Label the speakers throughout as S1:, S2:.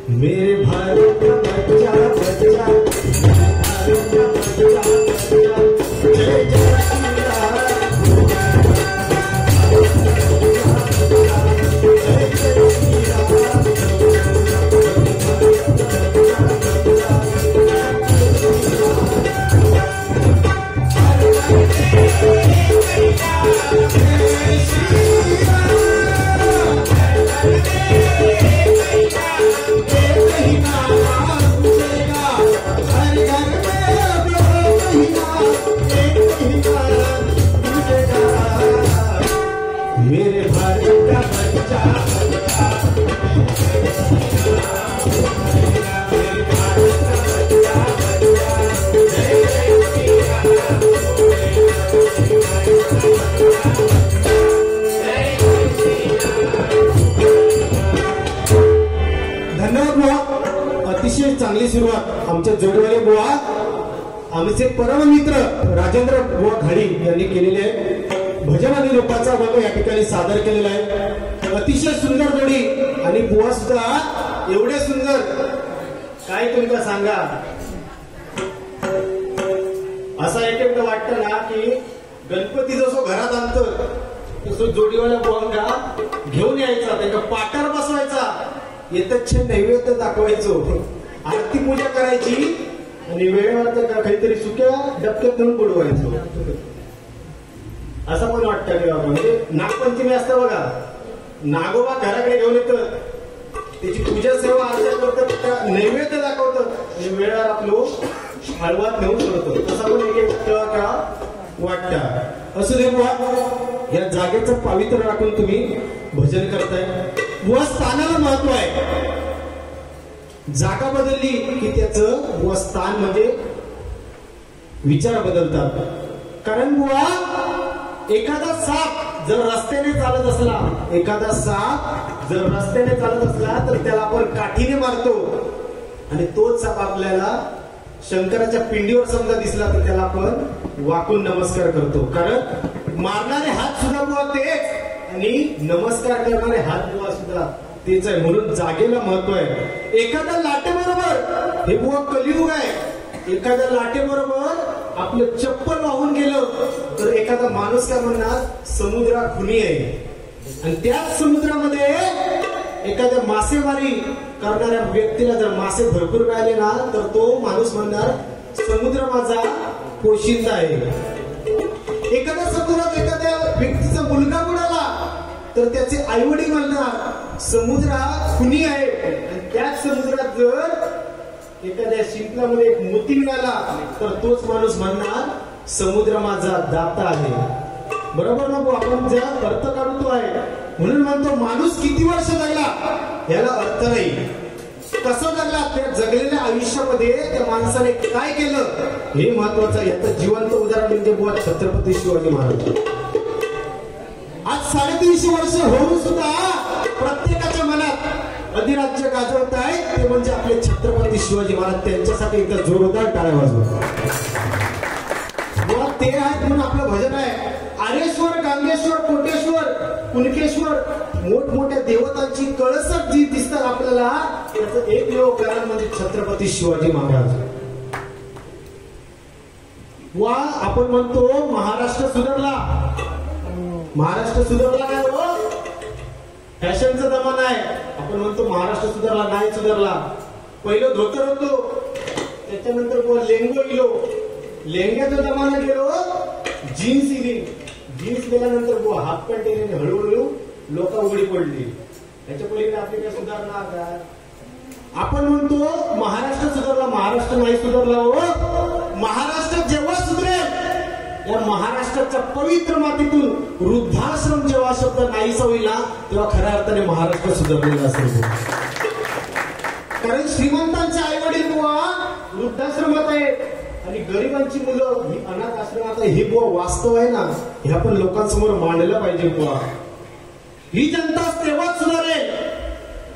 S1: मेरे भारत का बच्चा बच्चा, भारत का बच्चा बच्चा, जय जय श्री राम, जय जय श्री राम। मेरे भारत का बच्चा धन्यवाद बुवा, अतिशय चांगली सुरुवात आमच्या जोडीवाले बुवा, आमचे परम मित्र राजेंद्र बुवा घाडी यांनी केलेले आहे. भजन आणि रूपाचा भाग या ठिकाणी सादर केलेला आहे. अतिशय सुंदर जोडी आणि बुवा सुद्धा एवढे सुंदर, काय तुमका सांगा. असा एक वाटतं ना की गणपती जसं घरात आणतो तसं जोडीवाल्या बुवांना घेऊन यायचा, त्यांना पाटार बसवायचा, येतच नैवेद्य दाखवायचो, आरती पूजा करायची आणि वेळेवर काहीतरी सुक्या डबक्यात घेऊन बुडवायचो. असं पण वाटतं की बाबा, म्हणजे नागपंचमी असतं बघा, नागोबा घराकडे घेऊन येतं, त्याची पूजा सेवा अर्चा करतात, नैवेद्य दाखवतात आणि वेळेवर आपलं हलवात नेऊन सोडतो. तसा पण एक वाटतं. असं दे बुवा, या जागेचं पावित्र्य राखून तुम्ही भजन करताय. बुवा स्थानाला महत्व आहे. जागा बदलली की त्याचं बुवा स्थान म्हणजे विचार बदलतात. कारण बुवा एखादा साप जर रस्त्याने चालत असला, एखादा साप जर रस्त्याने चालत असला तर त्याला आपण काठीने मारतो आणि तोच साप आपल्याला शंकराच्या पिंडीवर समजा दिसला तर त्याला आपण वाकून नमस्कार करतो. कारण मारणारे हात सुद्धा बुवा तेच आणि नमस्कार करणारे हात बुवा सुद्धा तेच आहे. म्हणून जागेला महत्व आहे. एखाद्या लाटेबरोबर, हे बुवा कलियुग आहे, एखाद्या लाटेबरोबर आपलं चप्पल वाहून गेलं तर एखादा माणूस काय म्हणणार, समुद्रा खुनी आहे. आणि त्याच समुद्रामध्ये एखाद्या मासेमारी करणाऱ्या व्यक्तीला जर मासे भरपूर मिळाले ना तर तो माणूस म्हणणार, समुद्र माझा पोशिंदा आहे. एखाद्या समुद्रात एखाद्या व्यक्तीचा मुलगा बुडाला तर त्याचे आई वडील म्हणणार, समुद्र खुनी आहे. आणि त्याच समुद्रात जर एखाद्या शिंपल्यामध्ये एक मोती मिळाला तर तोच माणूस म्हणणार, समुद्र माझा दाता आहे. बरोबर ना भाऊ, आपण ज्या अर्थ काढतो आहे. म्हणून म्हणतो माणूस किती वर्ष जगला याला अर्थ नाही, कसं जगला, त्या जगलेल्या आयुष्यामध्ये त्या माणसाने काय केलं हे महत्वाचं. याचं जिवंत उदाहरण म्हणजे बुवा छत्रपती शिवाजी महाराज. आज 350 वर्ष होऊन सुद्धा प्रत्येकाच्या मनात अधिराज्य गाजवत आहे ते म्हणजे आपले छत्रपती शिवाजी महाराज. त्यांच्यासाठी एकदा जोरदार टाळ्या वाजवा. ते आहेत म्हणून आपलं भजन आहे. आरेश्वर, गांगेश्वर, कोटेश्वर, कुणकेश्वर, मोठमोठ्या देवतांची कळसट जी दिसतात आपल्याला, त्याचं एकमेव कारण म्हणजे छत्रपती शिवाजी महाराज. वा आपण म्हणतो महाराष्ट्र सुधारला, महाराष्ट्र सुधारला नाही हो, फॅशनचा जमाना आहे. आपण म्हणतो महाराष्ट्र सुधारला, नाही सुधारला. पहिलं धोतर होतो, त्याच्यानंतर लेंगो इलो, लेंग्याचा जमाना गेलो, जीन्स इली, जीन्स गेल्यानंतर हाफ पॅन्ट इले, हळूहळू लोक उघडी पडली. त्याच्या पलीकडे आपली काय सुधारणा काय. आपण म्हणतो महाराष्ट्र सुधारला, महाराष्ट्र नाही सुधारला हो. महाराष्ट्र जेव्हा सुधरेल, या महाराष्ट्राच्या पवित्र मातीतून वृद्धाश्रम जेव्हा शब्द नाहीसा होईल ना तेव्हा खऱ्या अर्थाने महाराष्ट्र सुधारलेला असेल. कारण श्रीमंतांचे आई वडील बुवा वृद्धाश्रमात आहेत आणि गरिबांची मुलं ही अनाथ आश्रमात आहे. हे बुवा वास्तव आहे ना, हे आपण लोकांसमोर मांडलं पाहिजे बुवा. ही जनता तेव्हाच सुधारेल.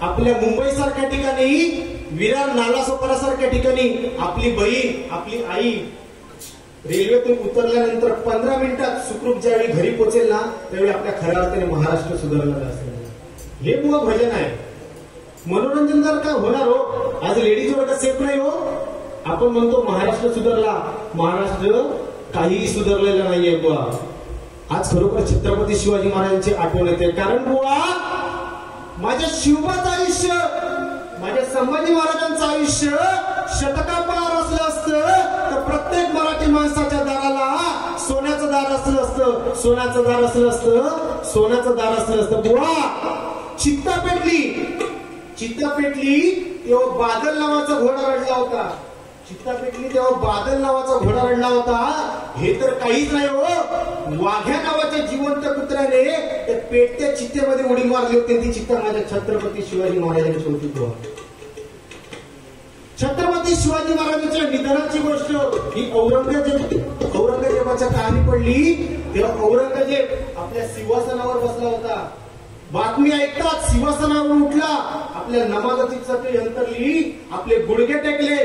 S1: आपल्या मुंबई सारख्या ठिकाणी, विरार नालासोपारा सारख्या ठिकाणी आपली बहीण, आपली आई रेल्वेतून उतरल्यानंतर 15 मिनिटात सुखरूप ज्यावेळी घरी पोहोचेल ना त्यावेळी आपल्या खऱ्या अर्थाने महाराष्ट्र सुधारलेला असेल. हे बुवा भजन आहे. मनोरंजन जर काय होणार हो, आज लेडीज वर्ग सेफ नाही हो. आपण म्हणतो महाराष्ट्र सुधारला, महाराष्ट्र काहीही सुधारलेला नाहीये बुवा. आज खरोखर छत्रपती शिवाजी महाराजांची आठवण येते. कारण बुवा माझ्या शिवबाचं आयुष्य, माझ्या संभाजी महाराजांचं आयुष्य शतकापार असलं असतं तर प्रत्येक मराठी माणसाच्या दाराला सोन्याचं दार असलं असतं, सोन्याचं दार असलं असतं, सोन्याचं दार असलं असतं. बुवा चित्ता पेटली तेव्हा बादल नावाचा घोडा रडला होता. चित्ता पेटली तेव्हा बादल नावाचा घोडा रडला होता. हे तर काहीच नाही हो, वाघ्या नावाच्या जिवंत कुत्र्याने त्या पेटत्या चित्त्यामध्ये उडी मारली होती. ती चित्ता माझ्या छत्रपती शिवाजी महाराजांची होती. छत्रपती शिवाजी महाराजांच्या निधनाची गोष्ट ही औरंगजेबाच्या कहाणी पडली तेव्हा औरंगजेब आपल्या सिंहासनावर बसला होता. बातमी ऐकताच सिंहासनावर उठला, आपल्या नमाजाची चटई अंतरली, आपले गुडघे टेकले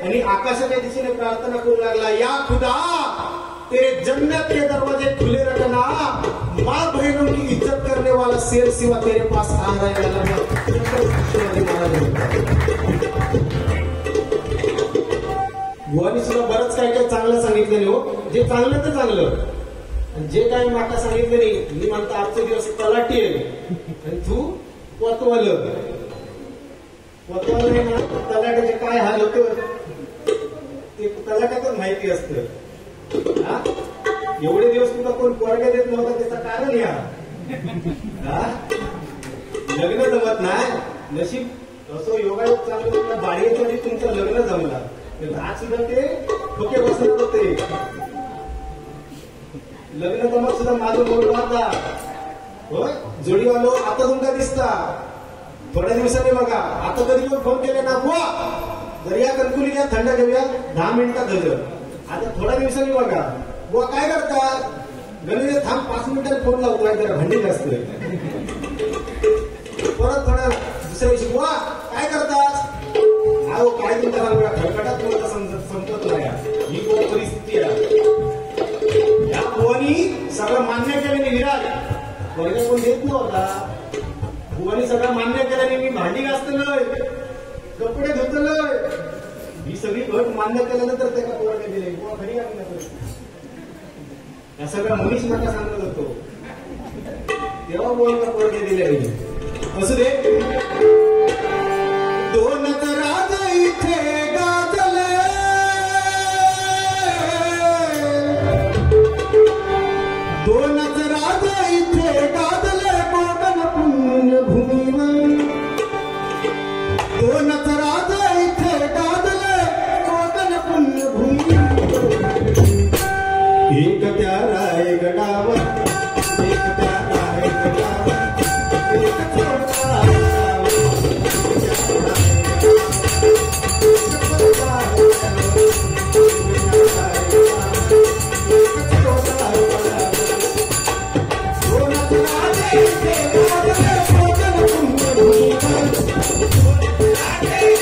S1: आणि आकाशाच्या दिशेने प्रार्थना करू लागला. या खुदा तेरे जन्नत के दरवाजे खुले रखना, माँ बहनों की इज्जत करने वाला शेर सिवा तेरे पास आ रहा है. बुवानी सुद्धा बरंच काय काय चांगलं सांगितलं नाही हो. जे चांगलं ते चांगलं, जे काय माका सांगितलं नाही. मी म्हणतो आजचे दिवस तलाठी आहे आणि तू कोतवाल नाही ना. तलाट्याचे काय हाल होत ते तलाट्यातच माहिती असतं. एवढे दिवस तुला कोण पोरगा देत नव्हता त्याचं कारण या लग्न जमत नाही. नशीब असं योगायोग चांगलं तुला बाळीच्या आधी तुमचं लग्न जमला. आज सुद्धा ते ठोके बसणार होते. लग्न जमत सुद्धा माझं बोललो आता होय. जोडीवालो आता तुमका दिसता थोड्या दिवसांनी बघा. आता कधी पण फोन केले ना बुवा जर या कणकुली घ्या, थंड घेऊया, 10 मिनिटात हजर. आता थोड्या दिवसांनी बघा बुवा काय करतात, गणित थांब 5 मिनिटात फोन लावतोय, जरा भांडी जास्त. परत थोड्या दुसऱ्या दिवशी बुवा काय करतात, अहो काय तुमच्या खडखडात तुम्हाला संपत नाही. ही बुवा परिस्थिती आहे. या बुवानी सगळं मान्य केल्याने विराट वर्ग कोण देत नव्हता. बुवानी सगळं मान्य केल्याने मी भांडी घासतलोय, कपडे धुतलोय. ही सगळी घट मान्य केल्यानंतर त्याला बुवाने दिले. बुवा खरी आहे ना. या सगळ्या मनीष मला सांगत होतो तेव्हा बुवाला पोरगे दिले. असू दे. दोनच राज इथे गाजले, दोनच राज इथे गाजले कोकण पुण्यभूमीवर. दोनच राज इथे गाजले कोकण पुण्यभूमीवर. एक त्या रायगडावर, एक त्या रायगडावर, एक छोटा
S2: Hey!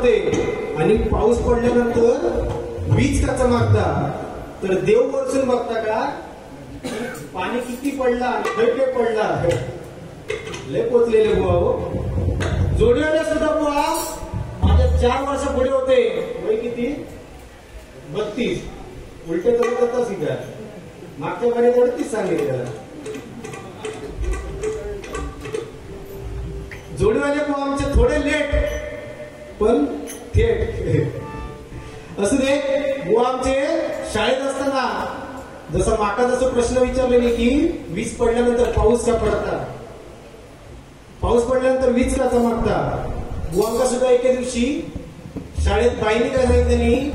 S1: होते आणि पाऊस पडल्यानंतर वीज का चमकता, तर देव वरसून बघता का पाणी किती पडला, खैटे पडला, लय पोचलेले बुवा हो. जोडीवाले सुद्धा बुवा माझ्या 4 वर्ष पुढे होते, वय किती 32, उलटे करत होता सिद्धा, मागच्या बारी 38 सांगितले त्याला. जोडीवाले बुवा आमचे थोडे लेट पण थेट. असू दे बुवा, आमचे शाळेत असताना जसं माका जसं प्रश्न विचारले की वीज पडल्यानंतर पाऊस का पडता, पाऊस पडल्यानंतर वीज का चमकता, बुवांका सुद्धा एके दिवशी शाळेत बाईने काय सांगितलं,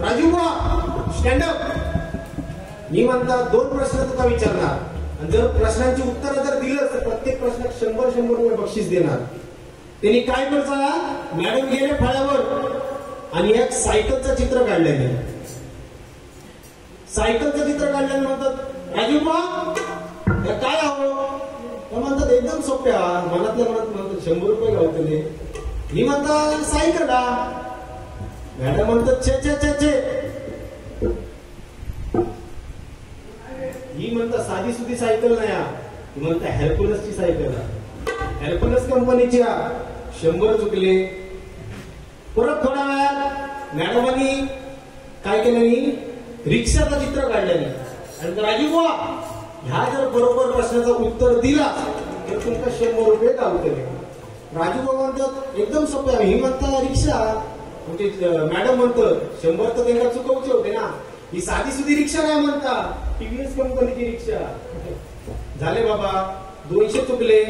S1: राजू बुवा स्टँडअप, मी म्हणता 2 प्रश्न तुला विचारणार आणि जर प्रश्नांची उत्तरं जर दिलं तर प्रत्येक प्रश्नात 100 रुपये बक्षीस देणार. त्यांनी काय करता, मॅडम गेले फळ्यावर आणि एक सायकलचं चित्र काढलेले. सायकलचं चित्र काढल्याने म्हणतात राजू बुवा काय हवं, म्हणतात एकदम सोप्या, मनातल्या मनात म्हणतात 100 रुपये गावतले. मी म्हणता सायकला, मॅडम म्हणतात छे छे छे छे, ही म्हणता साधी सुधी सायकल नाही, म्हणता हेरकुलसची सायकल, हेरकुलस कंपनीची, 100 चुकले. परत थोड्या वेळात मॅडमांनी काय केलं, रिक्षाचं चित्र काढलं आणि राजू बुवा ह्या जर बरोबर प्रश्नाचं उत्तर दिला तर तुमका 100 रुपये गावतले. राजू बुवा म्हणतात एकदम सोपं आहे, ही म्हणता रिक्षा, म्हणजे मॅडम म्हणतात 100 तर त्यांना चुकवचे होते ना, ही साधी सुधी रिक्षा नाही म्हणता, टीव्हीएस कंपनीची रिक्षा. झाले बाबा 200 चुकले.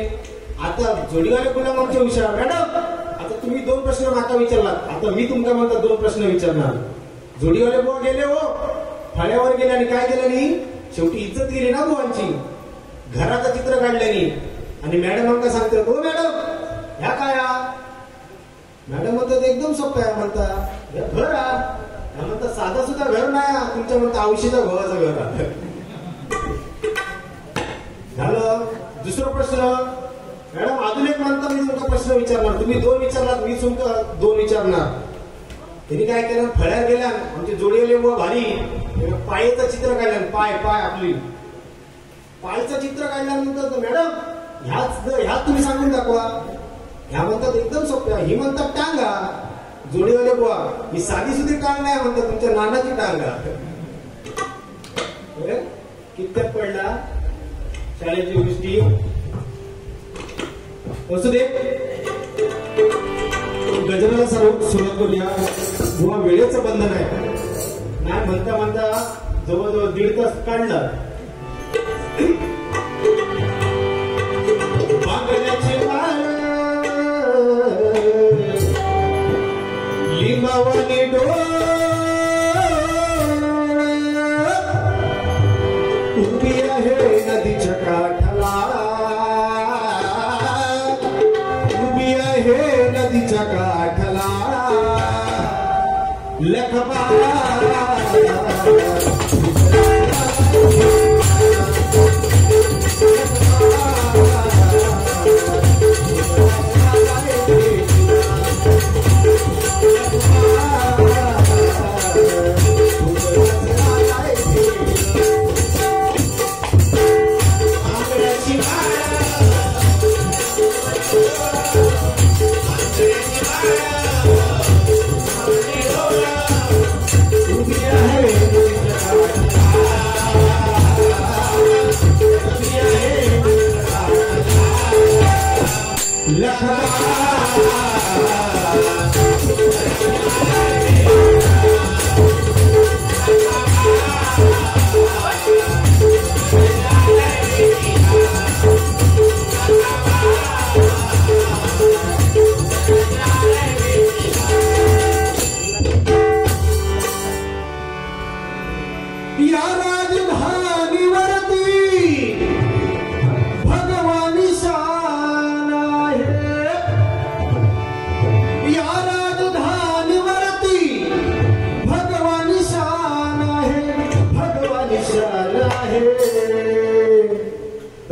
S1: आता जोडीवाले गुलाम आमचे हुशार, मॅडम आता तुम्ही 2 प्रश्न माका विचारलात, आता मी तुमका म्हणता 2 प्रश्न विचारणार. जोडीवाले बुवा गेले हो फाळ्यावर गेले आणि काय केलं नाही, शेवटी इज्जत गेली ना बुवांची. घराचं चित्र काढल्यानी आणि मॅडम आमका सांगतात हो मॅडम ह्या काय, मॅडम म्हणतात एकदम सोपं आहे, म्हणता घर ह्या म्हणता साधा सुद्धा घर नाही, तुमच्या म्हणता औषधा गव्हाचं घर. झालं. दुसरा प्रश्न, मॅडम अजून एक म्हणता मी तुमचा प्रश्न विचारणार, तुम्ही 2 विचारलात, मी तुमका 2 विचारणार. त्यांनी काय केलं, फळ्यात गेल्या, आमचे जोडीवाले बुवा भारी पायाचं चित्र काढलं, पाय पाय आपली पायचं चित्र काढल्यानंतर मॅडम ह्याच तुम्ही सांगून दाखवा. ह्या म्हणतात एकदम सोप्या, ही म्हणतात टांगा. जोडीवाले बुवा ही साधी सुधी टांग नाही म्हणतात, तुमच्या नानाची टांगा. कितक्यात पडला शाळेची गोष्टी. असू दे, गजराला सुरुवात करूया. बुवा वेळेचं बंधन आहे, नाही म्हणता म्हणता जवळजवळ 1.5 तास काढला. बांगड्याचे लिंबावाने उभी आहे नदीच्या काठाला, उभी आहे नदीच्या काठाला, लखबा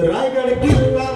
S1: रायगड किल्ला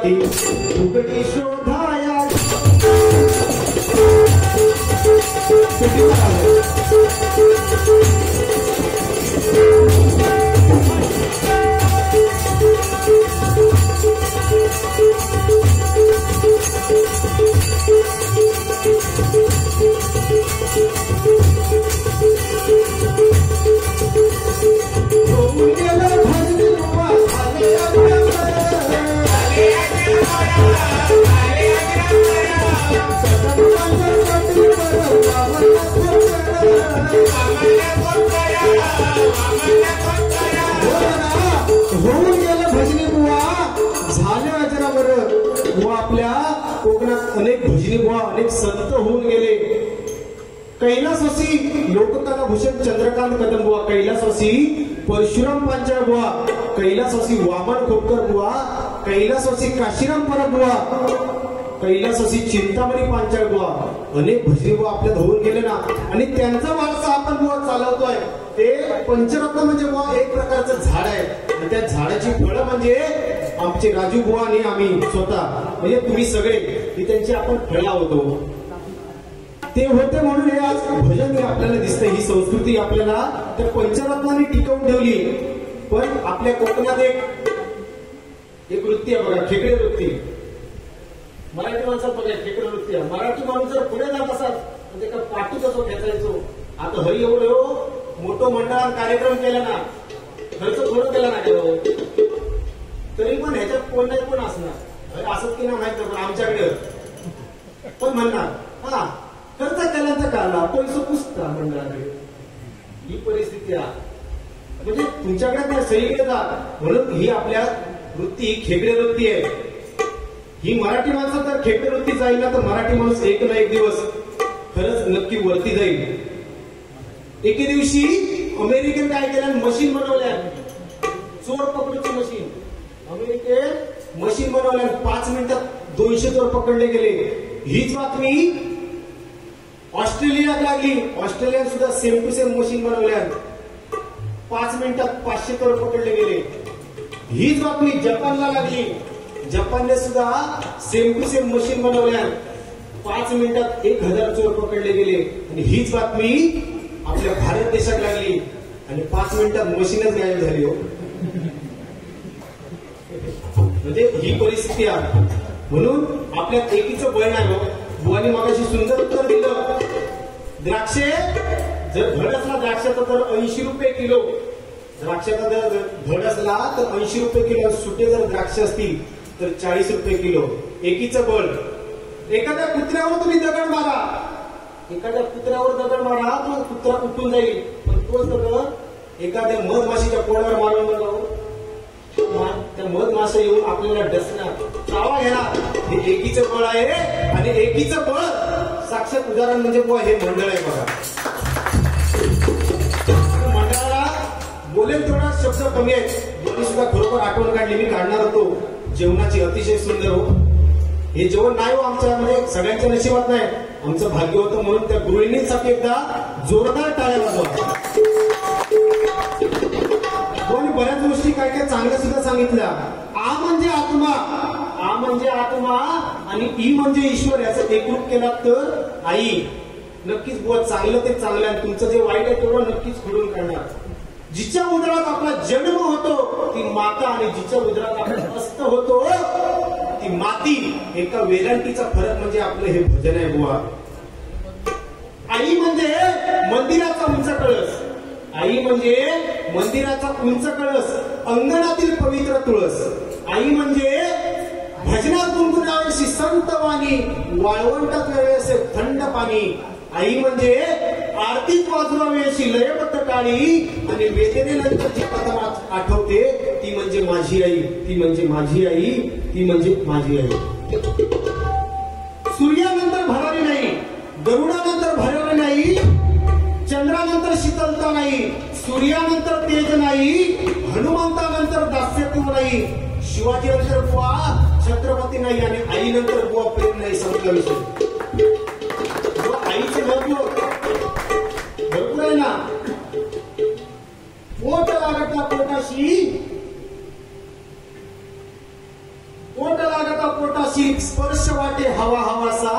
S1: ती उघडी शोधाया होऊन गेलं भजनी बुवा झाल्या अजरावर बुवा. आपल्या कोकणात अनेक भजनी बुवा अनेक संत होऊन गेले. कैलासवासी लोककला भूषण चंद्रकांत कदम बुवा, कैलासवासी परशुराम पांचाळ बुवा, कैलासवासी वामन खोपकर बुवा, कैलासवासी काशीराम परब बुवा, कैलासवासी चिंतामणी पांचाळ बुवा, अनेक भजनी बुवा आपल्यात होऊन गेले ना. आणि त्यांचा वारसा आपण बुवा चालवतोय. ते पंचरत्न म्हणजे बुवा एक प्रकारचं झाड आहे आणि त्या झाडाची फळं म्हणजे आमचे राजू बुवा आणि आम्ही स्वतः म्हणजे तुम्ही सगळे ही त्यांची आपण फळं होतो. ते होते म्हणून हे आज भजन आपल्याला दिसतंय. ही संस्कृती आपल्याला त्या पंचरत्नांनी टिकवून ठेवली. पण आपल्या कोकणात एक वृत्ती आहे बघा, खेकडे वृत्ती. मराठी माणसात बघा खेकडे वृत्ती आहे. मराठी माणूस जर पुढे जात असतात म्हणजे का पाठू कसो खेचायचो. आता हरी एवढं मोठं मंडळात कार्यक्रम केला ना, खर्च थोडं केला ना तरी पण ह्याच्यात कोण नाही कोण असणार. असंच की ना माहित पण आमच्याकडे पण म्हणणार हा खर्च केल्याचा काढला पैसे पुसता मंडळाकडे. ही परिस्थिती आहे. म्हणजे तुमच्याकडे त्या सईकडे जा म्हणून ही आपल्या वृत्ती खेकडे वृत्ती आहे. ही मराठी माणसं तर खेकडे वृत्ती जाईल ना तर मराठी माणूस एक ना एक दिवस खरंच नक्की वरती जाईल. एके दिवशी अमेरिकेत काय केलं, मशीन बनवल्या, चोर पकडूची मशीन. अमेरिकेत मशीन बनवल्या, 5 मिनिटात 200 चोर पकडले गेले. हीच बातमी ऑस्ट्रेलियात लागली. ऑस्ट्रेलियात सुद्धा सेम टू सेम मशीन बनवल्या, 5 मिनिटात 500 चोर पकडले गेले. हीच बातमी जपानला लागली. जपानने सुद्धा सेम टू सेम मशीन बनवल्या, 5 मिनिटात 1000 चोर पकडले गेले. आणि हीच बातमी आपल्या भारत देशात लागली आणि 5 मिनिटात मशीनच गायब झाली. हो म्हणजे ही परिस्थिती आहे. म्हणून आपल्यात एकीचं बळ नाही. हो बुवानी मगाशी सुंदर उत्तर दिलं. द्राक्षे जर घड असला द्राक्षाचा दर 80 रुपये किलो, द्राक्षाचा जर घड असला तर 80 रुपये किलो. सुटे जर द्राक्ष असतील तर 40 रुपये किलो. एकीचं बळ. एखाद्या कुत्र्यावर तुम्ही दगड मारा, एखाद्या कुत्र्यावर दगड मारा तो कुत्रा उठून जाईल. पण तोच दगड एखाद्या मधमाशीच्या पोळ्यावर मारून त्या मधमाशा येऊन आपल्याला डसणार, चावा घेणार. हे एकीचं बळ आहे. आणि एकीचं बळ साक्षात उदाहरण म्हणजे हे मंडळ आहे बघा. मंडळाला बोलेल थोडा शब्द कमी आहेत. दोन्ही सुद्धा खरोखर आठवण काढली, मी काढणार होतो. जेवणाची अतिशय सुंदर हो. हे जेवण नाही हो आमच्या म्हणजे सगळ्यांच्या नशिबात नाही. आमचं भाग्य होतं म्हणून त्या गृहिणींसाठी एकदा जोरदार टाळ्या वाजवा. बऱ्याच गोष्टी काय काय चांगल्या सुद्धा सांगितल्या. आ म्हणजे आत्मा, आ म्हणजे आत्मा आणि ई म्हणजे ईश्वर. याचं एकरूप केला तर आई. नक्कीच बुवा चांगलं ते चांगलं आहे. तुमचं जे वाईट आहे तेवढं नक्कीच खोडून काढणार. जिच्या उदरात आपला जन्म होतो ती माता आणि जिच्या उदरात आपला अस्त होतो ती माती. एका वेलांटीचा फरक म्हणजे आपलं हे भजन आहे बुवा. आई म्हणजे मंदिराचा उंच कळस, आई म्हणजे मंदिराचा उंच कळस, अंगणातील पवित्र तुळस. आई म्हणजे भजनात गुणगुणावेशी संत वाणी, वाळवंटात वेळेसे थंड पाणी. आई म्हणजे आरतीत वाजवावी अशी लयबद्ध काळी आणि वेदनेनंतर जी कथा आठवते ती म्हणजे माझी आई, ती म्हणजे माझी आई, ती म्हणजे माझी आई. सूर्यानंतर भरारी नाही, गरुडानंतर भरारी नाही, चंद्रानंतर शीतलता नाही, सूर्यानंतर तेज नाही, हनुमंतानंतर दास्यत्व नाही, शिवाजीनंतर बुवा छत्रपती नाही आणि आईनंतर बुवा प्रेम नाही. संपला विषय. आईचं महत्व भरपूर आहे ना. पोट लागता पोटाशी, पोट लागता पाशी स्पर्श वाटे हवा हवासा,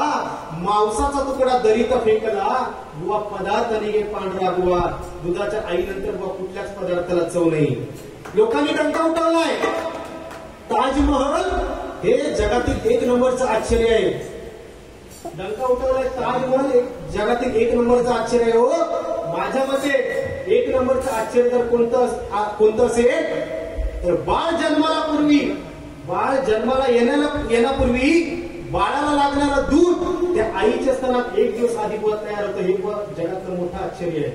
S1: मांसाचा तुकडा दरीत फेकला, बुवा पदार्थ निघे पांढरा बुवा, दुधाच्या आईनंतर बुवा कुठल्याच पदार्थाला चव नाही. लोकांनी डंका उठवलाय. ताजमहल हे जगातील 1 नंबरचं आश्चर्य आहे. डंका उठवलाय. ताजमहल जगातील 1 नंबरचं आश्चर्य आहे. हो, माझ्या मते 1 नंबरचं आश्चर्य तर कोणतं असेल तर बाळ जन्माला येण्यापूर्वी बाळाला लागणारं दूध त्या आईच्या स्तनात 1 दिवस आधी बुवा तयार होतं. हे बुवा जगातलं मोठं आश्चर्य आहे.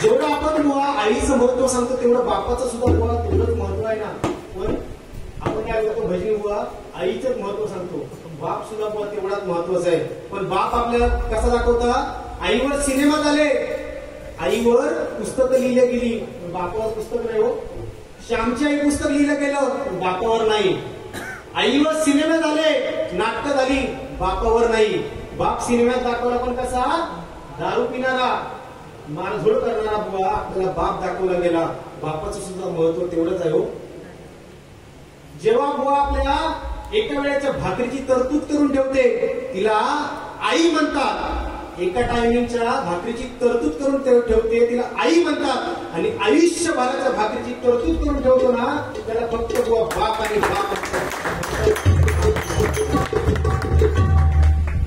S1: जेवढं आपण बुवा आईचं महत्व सांगतो तेवढं बापाचं सुद्धा बुवा तेवढंच महत्व आहे ना. पण आपण काय करतो भजनी बुवा आईचंच महत्व सांगतो. बाप सुद्धा बुवा तेवढाच महत्वाचा आहे. पण बाप आपल्याला कसा दाखवता. आईवर सिनेमा झाले, आईवर पुस्तकं लिहिली गेली, बापावर पुस्तक नाही. हो, श्यामची आई पुस्तक लिहिलं गेलं, बापावर नाही. आईवर सिनेमा झाले, नाटकं झाली, बापावर नाही. बाप सिनेमात दाखवला पण कसा दारू पिणारा, मारझोड करणारा बुवा आपल्याला बाप दाखवला गेला. बापाचं सुद्धा महत्व तेवढंच आहे. हो, जेव्हा बुवा आपल्याला एका वेळेच्या भाकरीची तरतूद करून ठेवते तिला आई म्हणतात. एका टायमिंगच्या भाकरीची तरतूद करून ठेवते तिला आई म्हणतात. आणि आयुष्यभराच्या भाकरीची तरतूद करून ठेवतो ना त्याला फक्त बुवा बाप आणि बाप असतात.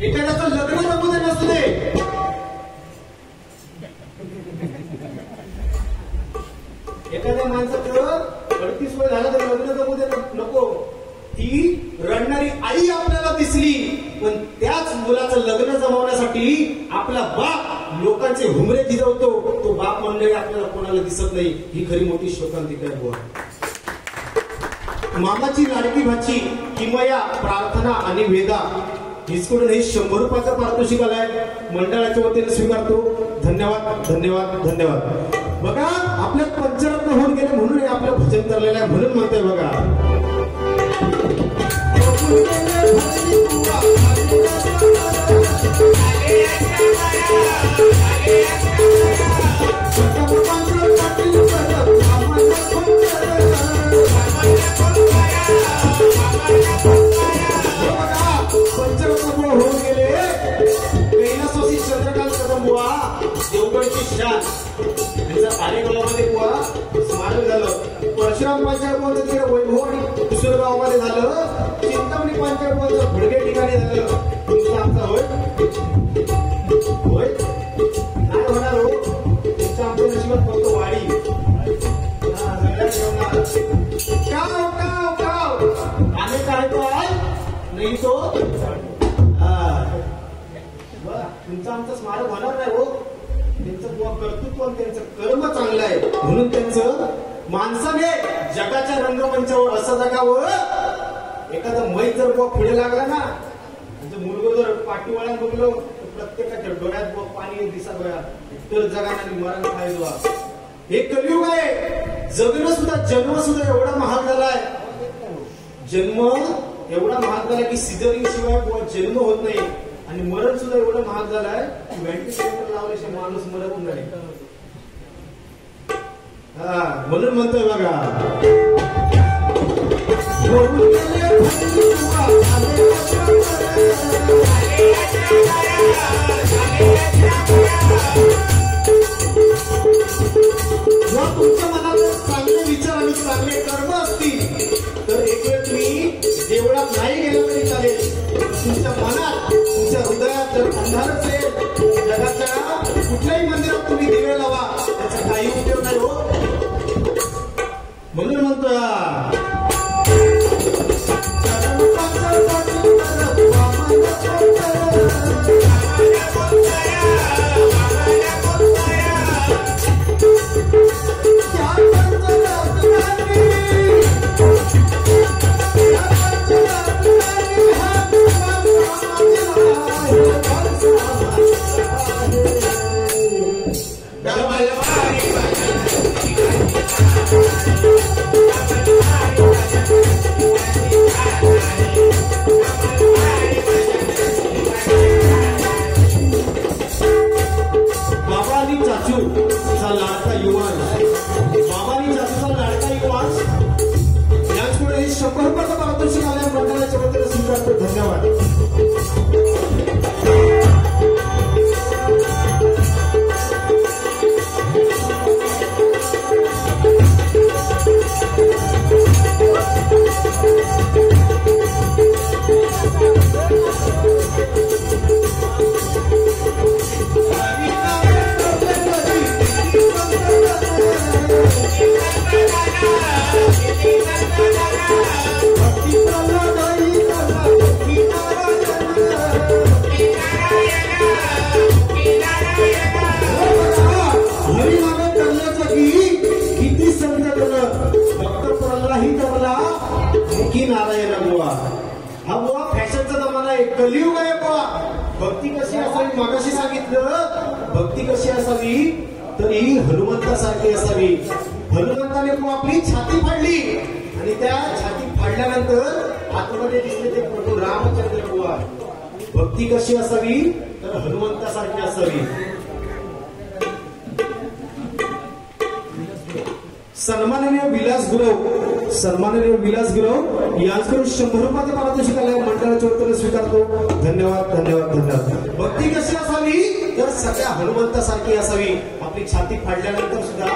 S1: एखाद्याचं लग्न जमू दे नसू दे, एखाद्या माणसाचं 38 वय झालं तर लग्न जमू दे नको. ती रडणारी आई आपल्याला दिसली पण त्याच मुलाचं लग्न जमवण्यासाठी आपला बाप लोकांचे हुमरे झिजवतो. तो बाप मंडळी आपल्याला कोणाला दिसत नाही. ही खरी मोठी शोकांतिका आहे बुवा. मामाची लाडकी भाची किमया, प्रार्थना आणि वेदा हिचकडून हे 100 रुपयाचं पारितोषिक आलाय. मंडळाच्या वतीने स्वीकारतो. धन्यवाद धन्यवाद धन्यवाद. बघा आपल्या पंचरत्न होऊन गेले म्हणून हे आपलं भजन करलेलं आहे. म्हणून म्हणतोय बघा पंचरत्न होऊन गेले. कैलासवासी चंद्रकांत कदम बुवा देवगडची शान त्यांचं आरेगावामध्ये बुवा स्मारक झालं. परशुराम पंचायत तिकडे वैभव आणि कुसुर गावामध्ये झालं. चिंतामणी पंचायत भडगे ठिकाणी झालं. तुमचा आमचा होय होय नाही होणार. हो, तुमच्या आमच्या नशिबात फक्त वाडी आम्ही काय पाय नाही तो तुमचं आमचं स्मारक होणार नाही. हो, त्यांचं बुवा कर्तृत्व आणि त्यांचं कर्म चांगलं आहे म्हणून त्यांचं माणसाने जगाच्या रंगमंचावर असं जगावं. एखादा मैत जर बुवा पुढे लागला ना, मुलगा जर पाठीवाळा बघलो तर प्रत्येकाच्या डोळ्यात बुवा पाणी दिसत बघा तर जगाने मरण फायदा. हे कलियुग आहे. जगणं सुद्धा जन्म सुद्धा एवढा महाग झालाय. जन्म एवढा महाग झालाय की सिझरिंग शिवाय बुवा जन्म होत नाही. आणि मरण सुद्धा एवढं महाग झालाय की व्हेंटिलेटर लावल्याशिवाय माणूस मरत नाही. म्हणून म्हणतोय बघा तुमच्या मनात चांगले विचार आणि चांगले कर्म असतील तर एक वेळ तुम्ही देवळात नाही गेलं तरी चालेल. तुमच्या मनात तुमच्या हृदयात जर अंधार असेल जगाच्या कुठल्याही मंदिरात तुम्ही दिवे लावा त्याचा काही उपयोग नाही. हो, म्हणून म्हणतो
S2: Bye.
S1: भक्त प्रल्हाही जमला मुखी नारायण बुवा. हा बुवा फॅशनचा जमाना आहे, कलियुग आहे बुवा. भक्ती कशी असावी मागाशी सांगितलं, भक्ती कशी असावी तर ही हनुमंतासारखी असावी. हनुमंताने बुवा आपली छाती फाडली आणि त्या छाती फाडल्यानंतर आतमध्ये दिसले ते प्रभू रामचंद्र बुवा. भक्ती कशी असावी तर हनुमंतासारखी असावी. सन्माननीय विलास गुरव यांच्याकडून 100 रुपयाचे पारितोषिक आलंय. मंडळाचे उत्तर स्वीकारतो. धन्यवाद धन्यवाद धन्यवाद. भक्ती कशी असावी तर सगळ्या हनुमंतासारखी असावी. आपली छाती फाडल्यानंतर सुद्धा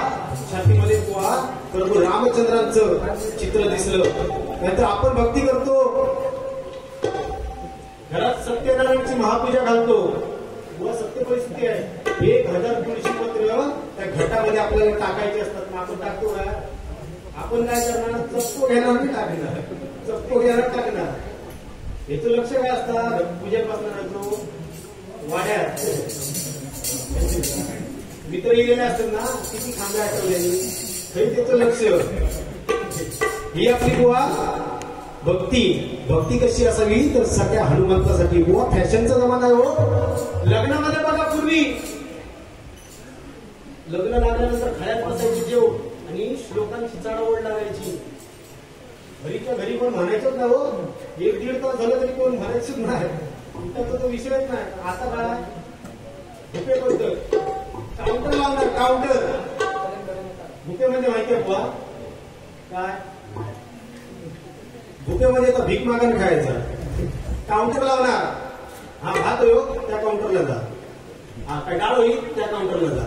S1: छातीमध्ये बुवा प्रभू रामचंद्रांचं चित्र दिसलं. नाहीतर आपण भक्ती करतो, घरात सत्यनारायणची महापूजा घालतो, बुवा सत्य परिस्थिती आहे. 1000 तुळशी पत्र त्या घटामध्ये आपल्याला टाकायचे असतात. आपण टाकतो का? आपण काय करणार? चप्पो घेणार नाही टाकणार, चप्पो घेणार टाकणार. याचं लक्ष काय असतं? पूजेपासून जो वाड्यात मित्र गेलेले असतात ना, किती खांदा आठवलेली, तरी त्याचं लक्ष. ही आपली बुवा भक्ती कशी असावी तर सगळ्या हनुमंतासाठी. बुवा फॅशनचा जमाना आहे हो. लग्नामध्ये बघा, पूर्वी लग्न लागल्यानंतर खायला बसायची जेव आणि श्लोकांची चढावड लागायची. घरीच्या घरी पण म्हणायचंच ना हो. 1-1.5 तास झालं तरी कोण म्हणायचंच नाही. तो विषयच नाही. आता काय भुके करतो, काउंटर लावणार. काउंटर भुके म्हणजे माहिती आहे बुवा काय? भुकेमध्ये तर भीक मागून खायचं. काउंटर लावणार. हा भात हो त्या काउंटरला जा, हा काय डाळ होईल त्या काउंटरला जा,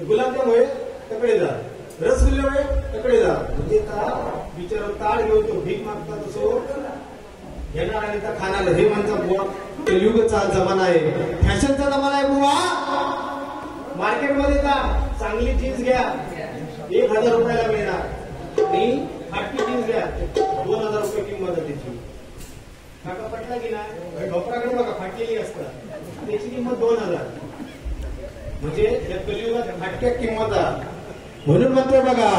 S1: गुलाबजाम होय तकडे जा, रसगुल्ले होय तकडे जा. म्हणजे बिचारा ताळ घेऊन तो भीक मागता तसो येणार आणि त्या खाणार. हे म्हणतात बुवा कलियुगचा जमाना आहे, फॅशनचा जमाना आहे बुवा. मार्केटमध्ये जा, चांगली जीन्स घ्या, 1000 रुपयाला मिळणार. आणि फाटकी जीन्स घ्या, 2000 रुपये किंमत आहे त्याची. काका पटला की नाही? डॉक्टराकडे बघा फाटलेली असतात, त्याची किंमत 2000. म्हणजे या कलियुगात फाटक्या किंमत. म्हणून म्हणतोय बघा,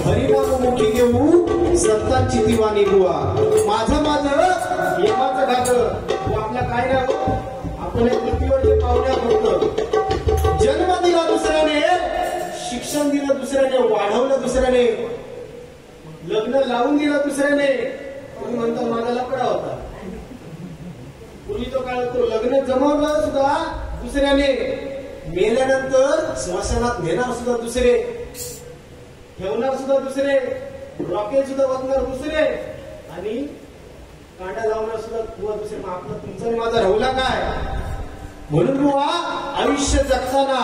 S1: हरिनाममुखी घेऊ संतांची दिवाणी बुवा. माझं येमाचं घातलं आपल्या काय नाही. आपल्या पृथ्वीवरचे पाहुण्या फक्त जन्म दिला दुसऱ्याने, शिक्षण दिलं दुसऱ्याने, वाढवलं दुसऱ्याने, लग्न लावून दिलं दुसऱ्याने. तुम्ही म्हणता माझा लफडा होता. पूर्वी तो काळ तो लग्न जमवलं सुद्धा दुसऱ्याने, मेल्यानंतर श्मशानात नेणार सुद्धा दुसरे, ठेवणार सुद्धा दुसरे, रॉकेट सुद्धा बघणार दुसरे आणि कांडा लावणार सुद्धा बुवा दुसरे. आपला तुमचा माझा राहुला काय? म्हणून बुवा आयुष्य जगताना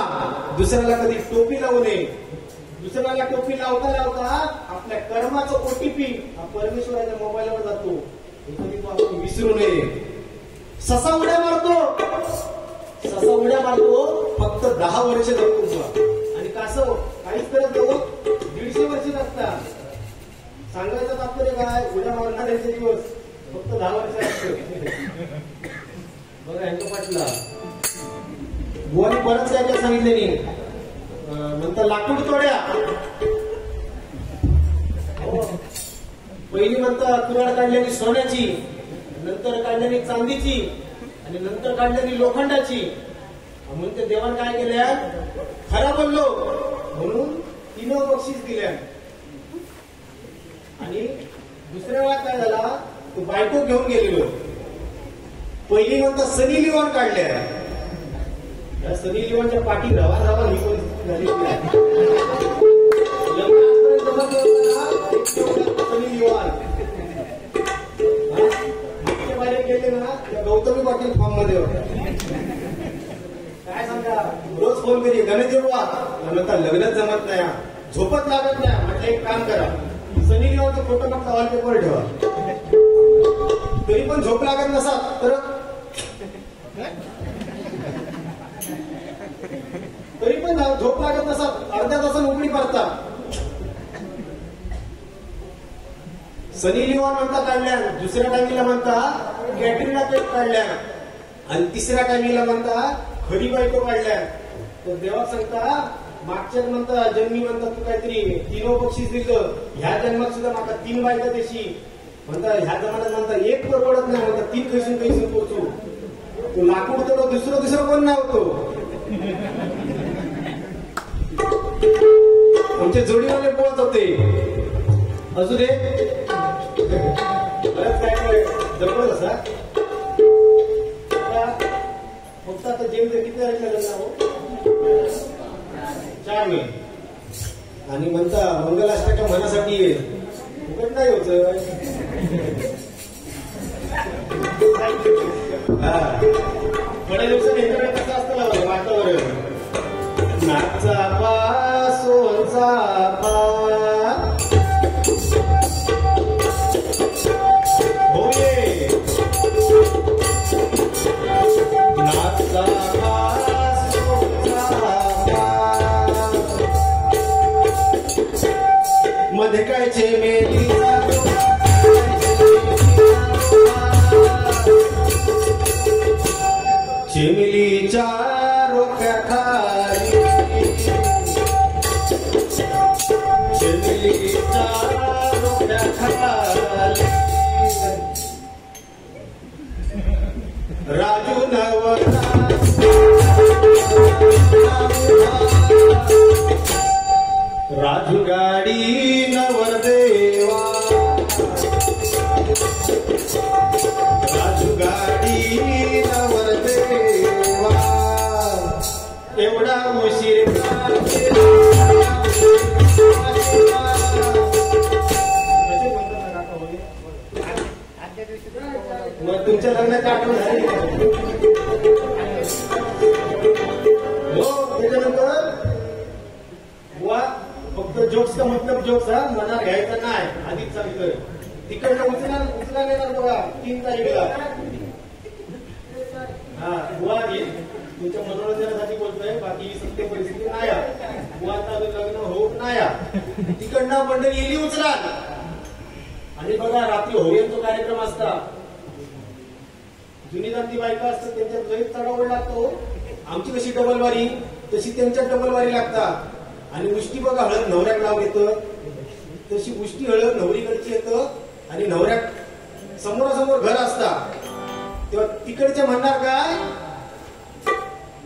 S1: दुसऱ्याला कधी टोपी लावू नये. दुसऱ्याला टोपी लावता लावता आपल्या कर्माचा OTP हा परमेश्वराच्या मोबाईलवर जातो, हे कधी आपण विसरू नये. ससा उड्या मारतो फक्त 10 वर्ष जगतो आणि कसं काहीच करत जाऊ 150 वर्ष जगतात. सांगायचं तात्पर्य काय? उड्या मारणाऱ्याचे दिवस फक्त 10 वर्ष असतो. बघा यांचं पाटला बुवानी बरंच काय काय सांगितले नाही. नंतर लाकूड तोड्या, पहिली म्हणतात कुऱ्हाड काढल्याने सोन्याची, नंतर काढल्याने चांदीची आणि नंतर काढल्याने लोखंडाची. म्हणून ते देवान काय केल्या? खरा बोललो म्हणून तिनं बक्षीस दिल्या. आणि दुसऱ्या वेळा काय झाला, तो बायको घेऊन गेलेलो. पहिली म्हणता सनी लिओन काढल्या. त्या सनी लिओनच्या पाठी रवा रवा ही परिस्थिती झाली. सनी लिओन बाहेर गेले ना, त्या गौतमी पाटील फॉर्म मध्ये होत्या. काय सांगा, रोज फोन करी गणेश जेव्हा म्हणता लग्नच जमत नाही, झोपत लागत नाही. म्हटलं एक काम करा, सनी लिओनचा फोटो फक्त वॉलपेपर ठेवा. तरी पण झोप लागत नसा तर झोप लागत नसा अर्ध्या तासानं उघडी पडता. सनी लिओन म्हणता काढल्या, दुसऱ्या टायमिंगला म्हणता कॅटरीना कैफ काढल्या, आणि तिसऱ्या टायमिंगला म्हणता खरी बायको काढल्या. तर देवा सांगता मागच्या म्हणता जन्मी म्हणता तू काहीतरी 3 बक्षीस दिलं, ह्या जन्मात सुद्धा माका 3 बायका तशी म्हणता. ह्या जमान्यात म्हणता एक परवडत नाही म्हणता, 3 कैसून पोचू. तो लाकूड तर दुसरं कोण नाही होतो. आमचे जोडीवाले बोलत होते असू दे बरंच काय जमत असा. फक्त आता जेमते किती तारीखला लग्न 4 मे. आणि म्हणता मंगलाष्टका मनासाठी फुकट नाही होत. थोड्या दिवसात यांच्याकडे कसं असतं वातावरण, नाचा पा सोनचा पा होये, नाचा पा सोनचा पा मध्ये काय चेमेली चिमलीच्या रोख्याखाली, चिमलीच्या रोख्याखाली राजू नवरा राजू गाडी नवरदेवा, राजू गाडी नवरदेवा. एवढा उशीर मग तुमच्या लग्नाची आठवण झाली हो. त्याच्यानंतर बुवा फक्त जोक्स का मतलब जोक्स हा मनात घ्यायचा नाही, आधीच सांगतोय. तिकडनं उचला नेणार बघा 3 तारीखला. हा बुवा तुमच्या मनोरंजनासाठी बोलतोय, बाकी सत्य परिस्थिती नाही. बुवाचं अजून लग्न होत नाही. तिकडनं मंडळी येली उचला. आणि बघा रात्री होळीचा कार्यक्रम असता, जुनी जाती बायका असतात त्यांच्यात लई चढावड लागतो. आमची कशी डबलवारी तशी त्यांच्यात डबलवारी लागतात. आणि उष्टी बघा हळद नवऱ्याक लावून येतं, तशी उष्टी हळद नवरीकडची येतं. आणि नवऱ्याक समोरासमोर घर असता तेव्हा तिकडचे म्हणणार काय,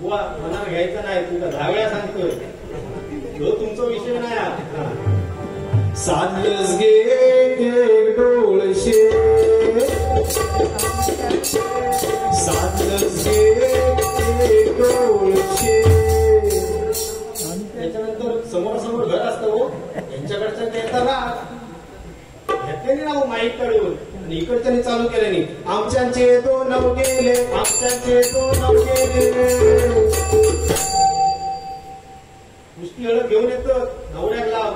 S1: बुवा मनावर घ्यायचं नाही, तुला 10 वेळा सांगतोय, तो तुमचा विषय नाही. साधलंच गे डोळशे, साधलंच गे डोळशे. त्याच्यानंतर समोरासमोर घर असतं हो, यांच्याकडचं त्याचा राग घेतलेली ना हो माईक काढून, आणि इकडच्याने चालू केल्याने आमच्याचे 2 गेले, आमच्याचे 2 गेले. मुष्टी हळद घेऊन येतं नवऱ्याक लाव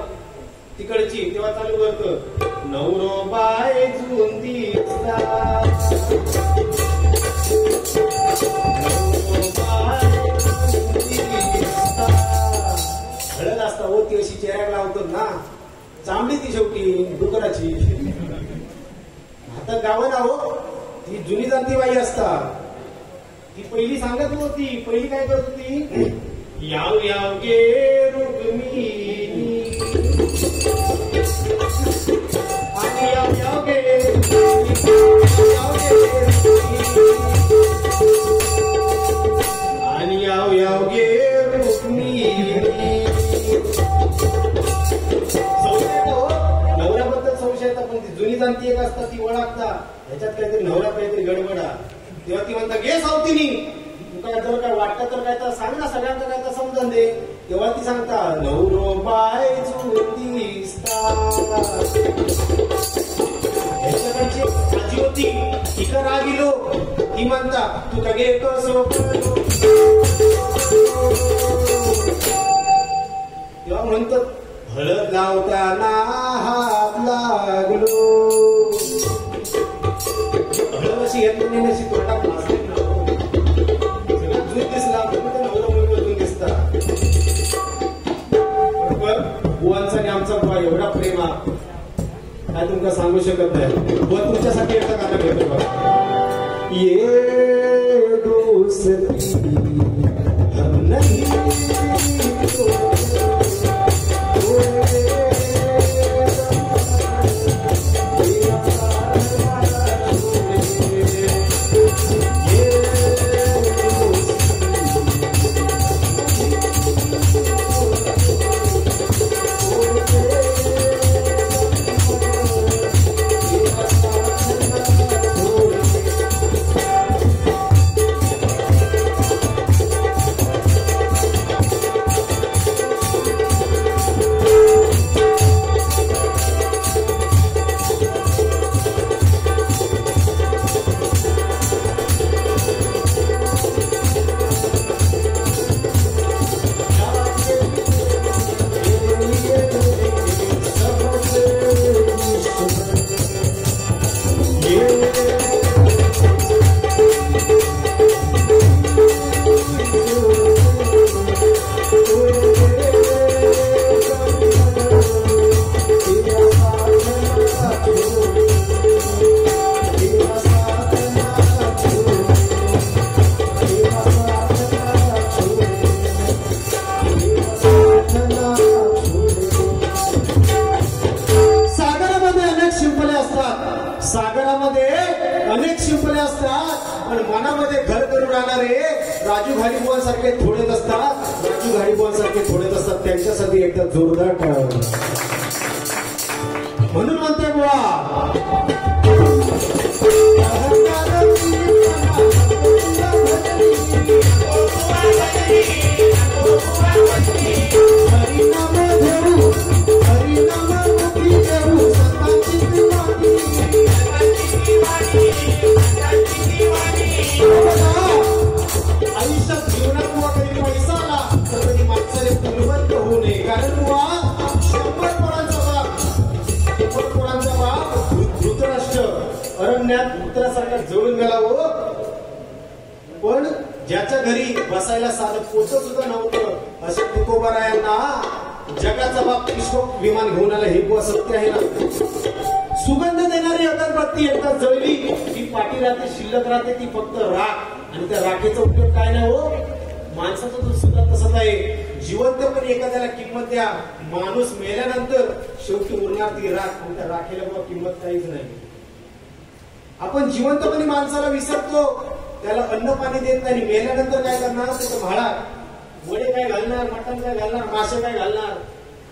S1: तिकडची, तेव्हा चालू करतं नवरो बाय जुंदी हळद असता हो, ती अशी चेहऱ्याक लावतो ना, चांबडी ती शेवटी डुकराची. आता गावं ना हो, ती जुनी जाती बाई असता. ती पहिली सांगत होती, पहिली काय करत होती, याव याव गे रुक्मिणी, आणि याव याव गे आणि याव याव गे रुक्मिणी. दोघी जण ती एक असतात ती ओळखता ह्याच्यात काहीतरी नवऱ्यात काहीतरी गडबडा तेव्हा ती म्हणता घे सावतीनी तुला जर काय वाटतं तर काय तर सांग ना सगळ्यांना काय तर समजून दे तेव्हा ती सांगता नवरो बाय ह्याच्याकडची आजी होती तिका राग इलो ती म्हणता तू का घे तेव्हा म्हणतात हळद लावताना हात लागलो हळद अशी घेतली नाही अशी तोंडात मासली ना सगळं दूध दिसला नवरा मुलगा अजून दिसता बरोबर बुवांचा आणि आमचा बुवा एवढा प्रेम काय तुमका सांगू शकत नाही बुवा तुमच्यासाठी एकदा गाणं घेतो बघा ये दोस्ती हम नहीं सागरामध्ये अनेक शिंपले असतात पण मनामध्ये घर करून राहणारे राजू घाडीबुवांसारखे थोडेच असतात राजू घाडीबुवांसारखे थोडेच असतात त्यांच्यासाठी एकदा जोरदार टाळा म्हणून म्हणते बुवा आयुष्यात जीवनात बुवा कधी पैसा आला तर कधी माणसाने पूर्ववत होऊ नये कारण बुवा 100 पोरांचा बाप धृतराष्ट्र अरण्यात पुत्रासारखा जळून गेला हो पण ज्याच्या घरी बसायला साधं पोच सुद्धा नव्हतं अशा तुकोबारायांना जगाचा बाप विश्व विमान घेऊन आला हे बुवा सत्य आहे ना सुगंध देणारी अगरबत्ती एकदा जळली ती पाठी राहते शिल्लक राहते ती फक्त राख आणि त्या राखेचा उपयोग काय नाही हो माणसाचा सुद्धा तसंच आहे जिवंतपणे एखाद्याला किंमत द्या माणूस मेल्यानंतर शेवटी उरणार ती राख आणि त्या राखेला बुवा किंमत काहीच नाही आपण जिवंतपणे माणसाला विसरतो त्याला अन्न पाणी देत नाही मेल्यानंतर काय करणार त्याचं भाडा वडे काय घालणार मटण काय घालणार मासे काय घालणार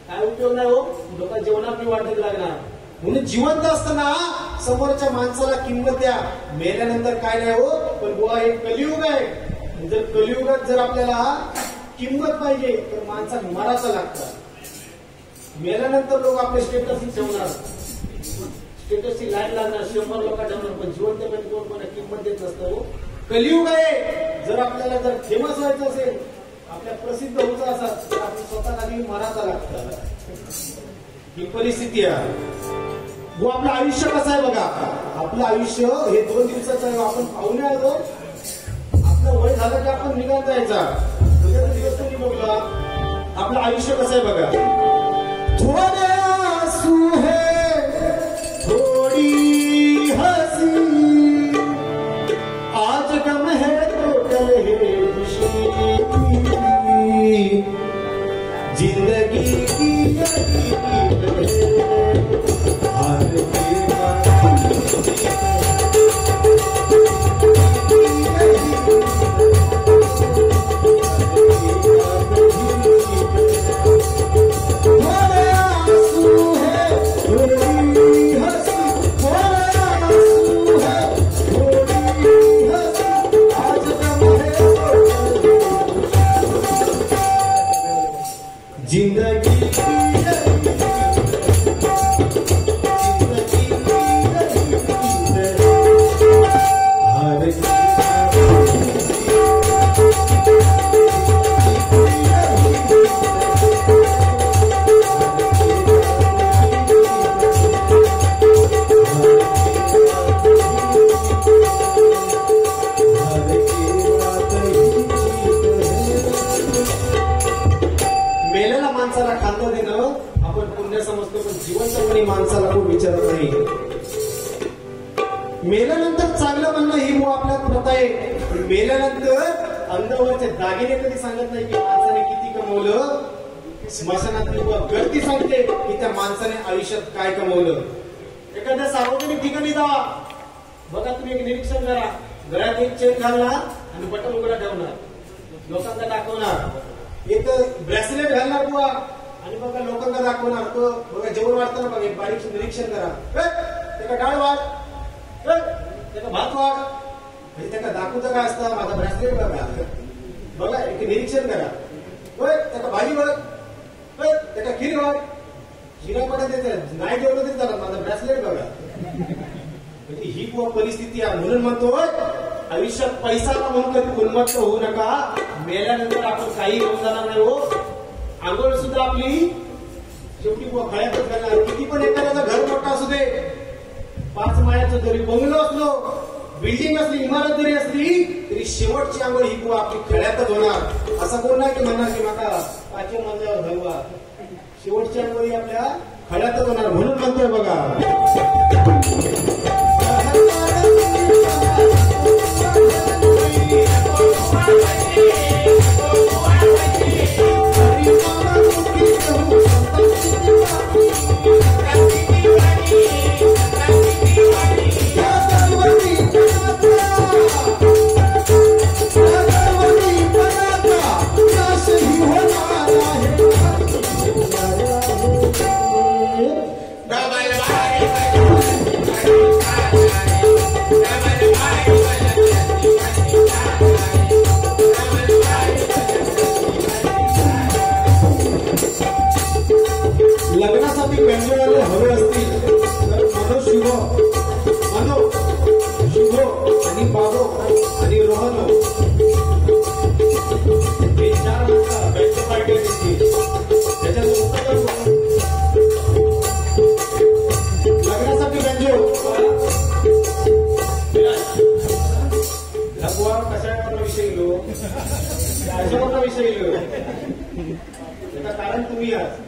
S1: काय उपयोग नाही हो लोक जेवणात वाटत लागणार म्हणून जिवंत असताना समोरच्या माणसाला किंमत द्या मेल्यानंतर काय नाही हो पण बुवा हे कलियुग आहे जर कलियुगात जर आपल्याला किंमत पाहिजे तर माणसाला मराचं लागतं मेल्यानंतर लोक आपले स्टेटस ठेवणार स्टेटसची लाईन लागणार 100 लोक ठेवणार पण जिवंतपणे कोण कोणा किंमत देत नसतं हो कलियुग आहे जर आपल्याला जर फेमस व्हायचं असेल आपल्या प्रसिद्ध व्हायचं असेल तर आपण स्वतः आधी मराचा लागतं ही परिस्थिती आहे वो आपलं आयुष्य कसं आहे बघा आपलं आयुष्य हे 2 दिवसाचं आहे आपण पाहुणे आलो आपलं वय झालं की आपण निघाल जायचा दिवस तुम्ही बघला आपलं आयुष्य कसं आहे बघा थोडे आंसू है थोडी हसी आज गम है तो कल है खुशी जिंदगी की थोड़े जिवंतपणी माणसाला कोण विचारत नाही. मेल्यानंतर चांगलं म्हणणं ही आपल्यात प्रथा आहे. मेल्यानंतर अंगावरचे दागिने कधी सांगत नाही की माणसाने किती कमवलं. स्मशानातली गर्दी सांगते की त्या माणसाने आयुष्यात काय कमवलं. एखाद्या सार्वजनिक ठिकाणी जा, बघा तुम्ही एक निरीक्षण करा. गळ्यात एक चेन घालणार आणि बटन उघडा ठेवणार, लोकांना दाखवणार. एक ब्रेसलेट घालणार बुवा आणि बघा लोकांना दाखवणार. तो बघा जेवण वाढताना बघा एक बारीक निरीक्षण करा. त्याला डाळ वाढ, त्याला भात वाढ, म्हणजे त्याला दाखवतं काय असतं. माझा ब्रेसलेट बघा, बघा एक निरीक्षण करा. त्याला भाजी वाढ, त्याला खीर वाढ, शिरा पडा देते नाही जेवलं तरी त्याला माझा ब्रेसलेट बघा. म्हणजे ही परिस्थिती आहे. म्हणून म्हणतो आयुष्यात पैसा म्हणून कधी उन्मत्त होऊ नका. मेल्यानंतर आपण काही घेऊन जाणार नाही हो. आंघोळ सुद्धा आपली शेवटी फळ्यातच करणार. किती पण एखाद्याचं घर मोठं असू दे, 5 माळ्याचं जरी बंगलो असलो, बिल्डिंग असली, इमारत जरी असली, तरी शेवटची आंघोळ ही आपली खळ्यातच होणार. असा कोण नाही की म्हणणार की माका 5व्या मजल्यावर घालवा. शेवटची आंघोळ ही आपल्या खळ्यातच होणार. म्हणून म्हणतोय बघा, लग्नासाठी बेंगळूरला हवे असतील तर मनो, शुभो आणि बाबो आणि रोहनो हे 4 बेंच पार्टी असतील. त्याच्यात लग्नासाठी बेंजो लगवा कशाचा विषय लो, कशाचा विषय लो. त्याचं कारण तुम्ही आज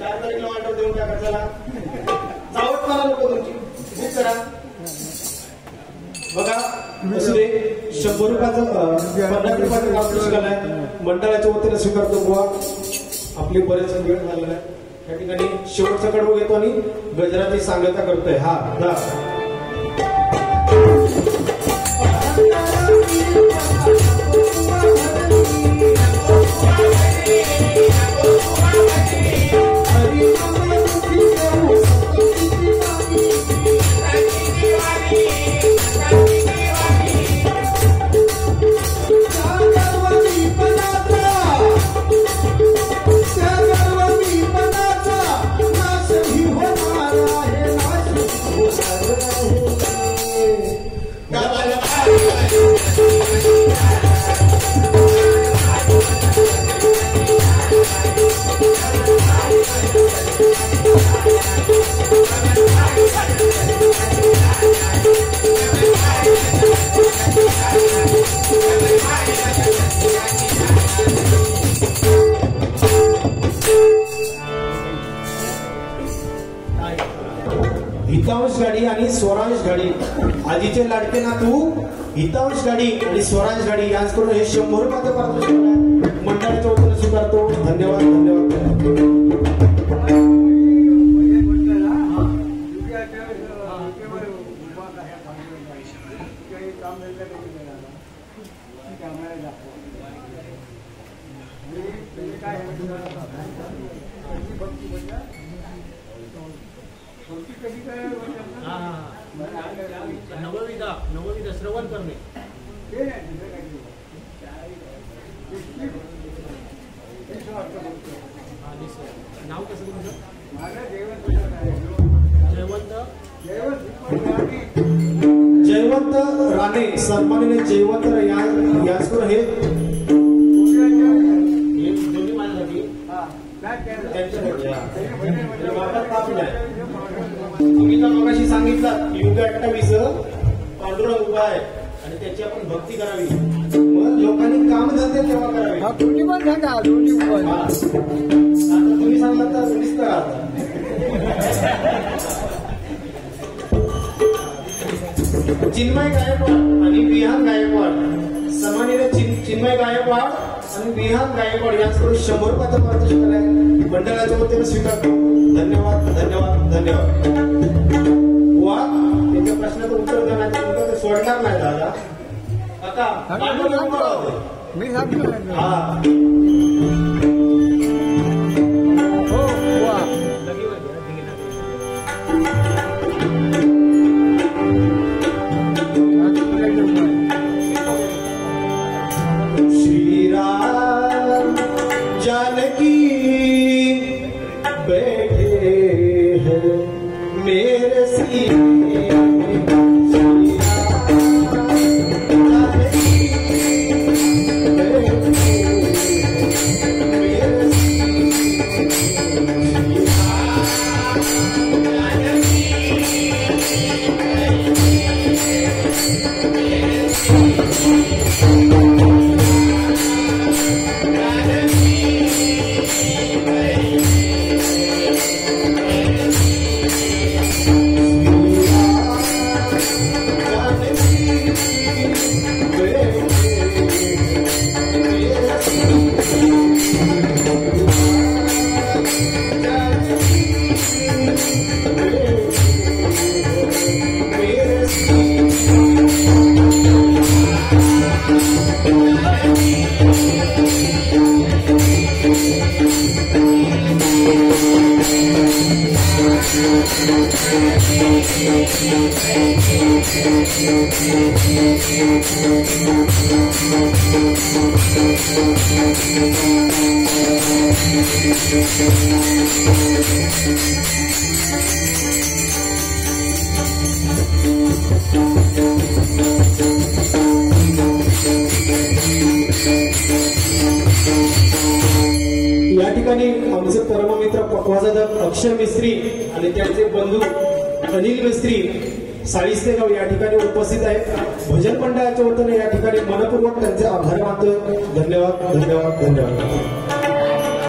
S1: 4 तारीखला ऑर्डर देऊन टाका. चला चावट मला नको तुमची बुक करा. बघा दुसरे 100 रुपयाचं 50 रुपयाचं पुरस्कार आहे मंडळाच्या वतीने स्वीकारतो बुवा. आपली बरेच वेळ झालेला आहे. त्या ठिकाणी शेवटचा कडवं घेतो आणि गजराची सांगता करतोय. हा हितांश गाडी आणि स्वरांश गाडी, आजीचे लाडके नातू हितांश गाडी आणि स्वरांश गाडी यांच्याकडून हे 100 रुपयाचं पारितोषिक मंडळाच्या वतीने स्वीकारतो. धन्यवाद धन्यवाद.
S2: नवविधा श्रवण करणे. नाव कसं तुमचं?
S1: जयवंत राणे सन्माननीय जयवंत याचकडून हे दोन्ही माझ्यासाठी तुम्ही तर मगाशी सांगितलं युग 28 पांडुरंग उभा आहे आणि त्याची आपण भक्ती करावी. मग लोकांनी काम धंदे तेव्हा करावे. आता तुम्ही सांगता तर दिसतं आता चिन्मय गायकवाड आणि विहान गायकवाड सन्माननीय चिन्मय गायकवाड आणि विहान गायकवाड यांच्याकडून 100 रुपयाचा पारितोषिक आहे मंडळाच्या वतीने स्वीकारतो. धन्यवाद धन्यवाद धन्यवाद. वा त्यांच्या प्रश्नाचं उत्तर देण्याचं ते सोडणार नाही दादा. आता
S3: मी सांगतो
S1: हा
S3: हो वा
S1: श्रीराम जानकी बैठे हैं मेरे सीने या ठिकाणी आमचे परममित्र पक्वाजादक अक्षर मिस्त्री आणि त्यांचे बंधू अनिल मिस्त्री साळीस्तेगाव या ठिकाणी उपस्थित आहेत. भजन मंडळाच्या वतीने या ठिकाणी मनपूर्वक त्यांचे आभार मानतो. धन्यवाद धन्यवाद धन्यवाद.